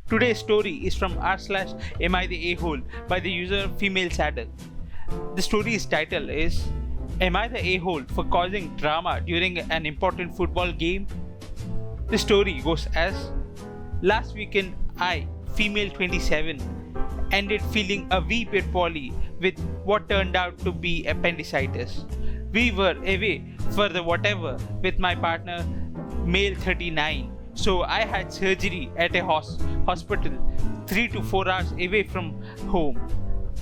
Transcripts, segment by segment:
Today's story is from r/Am I the A-hole by the user Female Saddle. The story's title is Am I the A-hole for causing drama during an important football game? The story goes as last weekend I, female 27, ended feeling a wee bit poorly with what turned out to be appendicitis. We were away for the whatever with my partner, male 39. So I had surgery at a hospital 3 to 4 hours away from home.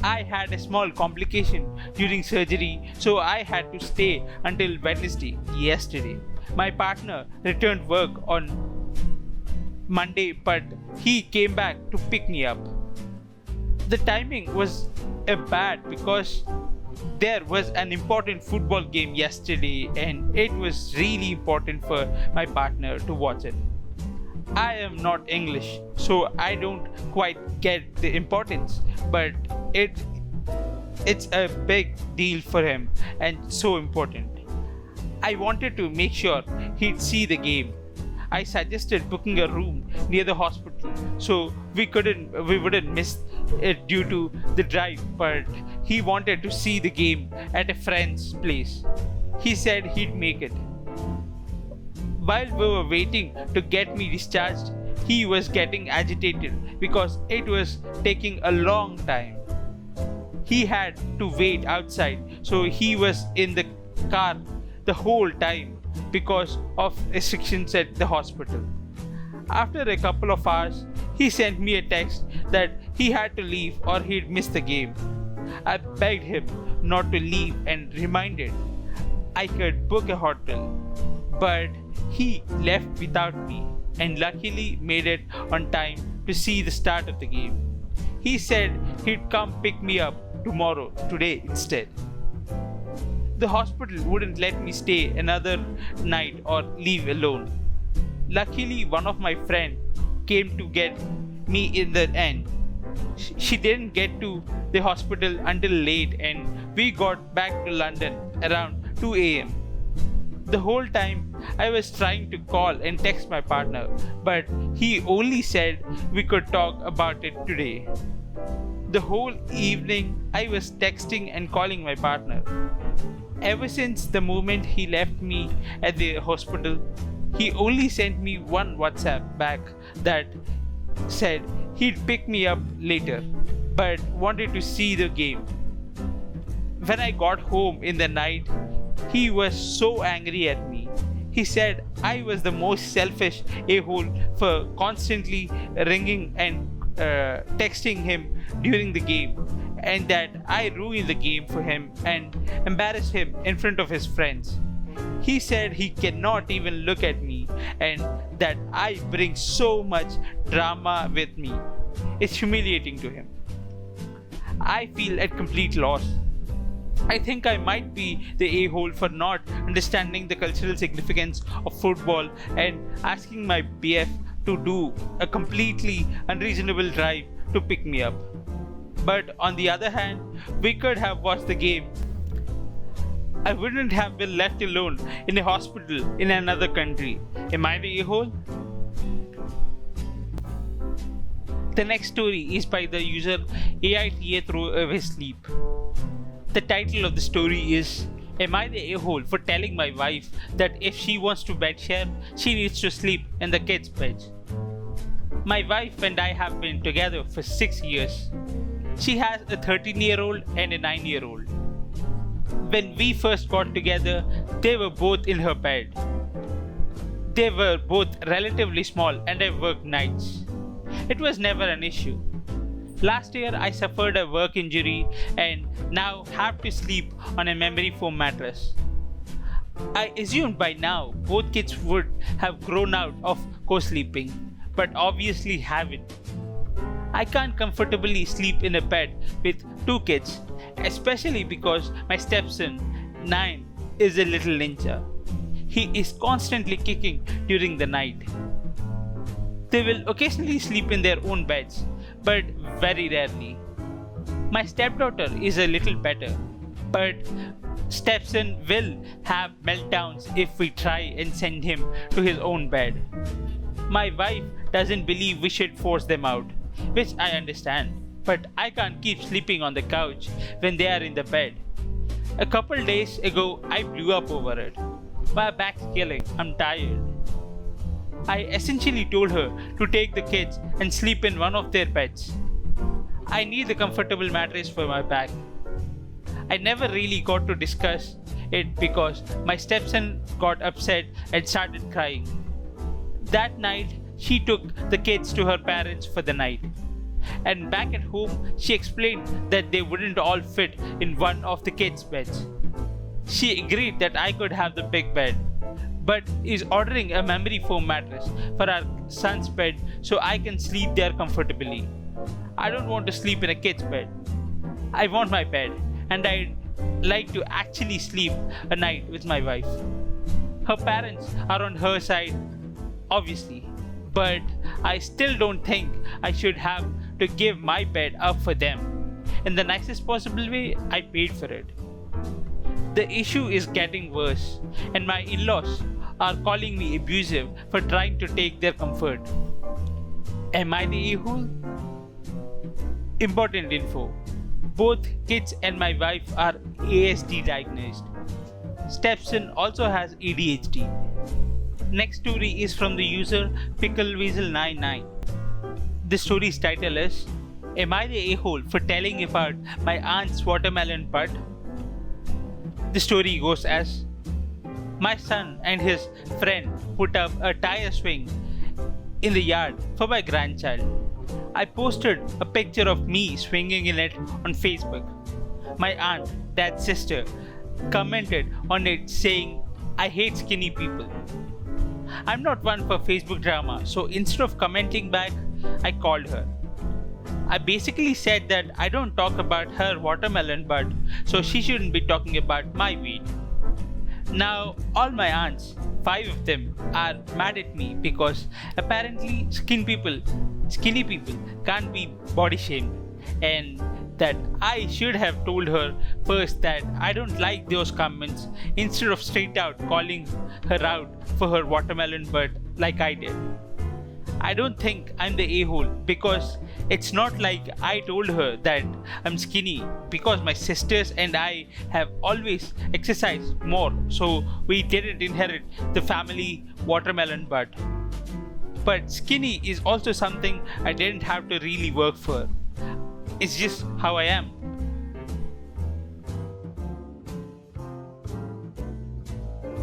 I had a small complication during surgery, so I had to stay until Wednesday, yesterday. My partner returned work on Monday, but he came back to pick me up. The timing was bad because there was an important football game yesterday and it was really important for my partner to watch it. I am not English, so I don't quite get the importance, but it's a big deal for him and so important. I wanted to make sure he'd see the game. I suggested booking a room near the hospital so we wouldn't miss it due to the drive, but he wanted to see the game at a friend's place. He said he'd make it. While we were waiting to get me discharged, he was getting agitated because it was taking a long time. He had to wait outside, so he was in the car the whole time because of restrictions at the hospital. After a couple of hours, he sent me a text that he had to leave or he'd miss the game. I begged him not to leave and reminded I could book a hotel, but he left without me and luckily made it on time to see the start of the game. He said he'd come pick me up today instead. The hospital wouldn't let me stay another night or leave alone. Luckily, one of my friends came to get me in the end. She didn't get to the hospital until late and we got back to London around 2 a.m. The whole time I was trying to call and text my partner, but he only said we could talk about it today. The whole evening I was texting and calling my partner. Ever since the moment he left me at the hospital, he only sent me one WhatsApp back that said he'd pick me up later, but wanted to see the game. When I got home in the night, he was so angry at me. He said I was the most selfish a-hole for constantly ringing and texting him during the game, and that I ruined the game for him and embarrassed him in front of his friends. He said he cannot even look at me and that I bring so much drama with me. It's humiliating to him. I feel at complete loss. I think I might be the a-hole for not understanding the cultural significance of football and asking my BF to do a completely unreasonable drive to pick me up. But on the other hand, we could have watched the game. I wouldn't have been left alone in a hospital in another country. Am I the a-hole? The next story is by the user AITA Throw Away Sleep. The title of the story is Am I the a-hole for telling my wife that if she wants to bed share, she needs to sleep in the kids' beds? My wife and I have been together for 6 years. She has a 13-year-old and a 9-year-old. When we first got together, they were both in her bed. They were both relatively small and I worked nights. It was never an issue. Last year I suffered a work injury and now have to sleep on a memory foam mattress. I assumed by now both kids would have grown out of co-sleeping, but obviously haven't. I can't comfortably sleep in a bed with 2 kids, especially because my stepson, 9, is a little ninja. He is constantly kicking during the night. They will occasionally sleep in their own beds, but very rarely. My stepdaughter is a little better, but stepson will have meltdowns if we try and send him to his own bed. My wife doesn't believe we should force them out, which I understand. But I can't keep sleeping on the couch when they are in the bed. A couple days ago, I blew up over it. My back's killing, I'm tired. I essentially told her to take the kids and sleep in one of their beds. I need a comfortable mattress for my back. I never really got to discuss it because my stepson got upset and started crying. That night, she took the kids to her parents for the night. And back at home, she explained that they wouldn't all fit in one of the kids' beds. She agreed that I could have the big bed, but is ordering a memory foam mattress for our son's bed so I can sleep there comfortably. I don't want to sleep in a kid's bed. I want my bed, and I'd like to actually sleep a night with my wife. Her parents are on her side, obviously, but I still don't think I should have to give my bed up for them. In the nicest possible way, I paid for it. The issue is getting worse, and my in laws are calling me abusive for trying to take their comfort. Am I the a-hole? Important info. Both kids and my wife are ASD diagnosed. Stepson also has ADHD. Next story is from the user PickleWeasel99. The story's title is, Am I the a-hole for telling about my aunt's watermelon butt? The story goes as, my son and his friend put up a tire swing in the yard for my grandchild. I posted a picture of me swinging in it on Facebook. My aunt, dad's sister, commented on it saying, I hate skinny people. I'm not one for Facebook drama, so instead of commenting back, I called her. I basically said that I don't talk about her watermelon butt, so she shouldn't be talking about my weight. Now, all my aunts, 5 of them, are mad at me because apparently skinny people can't be body shamed, and that I should have told her first that I don't like those comments instead of straight out calling her out for her watermelon butt like I did. I don't think I'm the a-hole because it's not like I told her that I'm skinny, because my sisters and I have always exercised more, so we didn't inherit the family watermelon butt. But skinny is also something I didn't have to really work for. It's just how I am.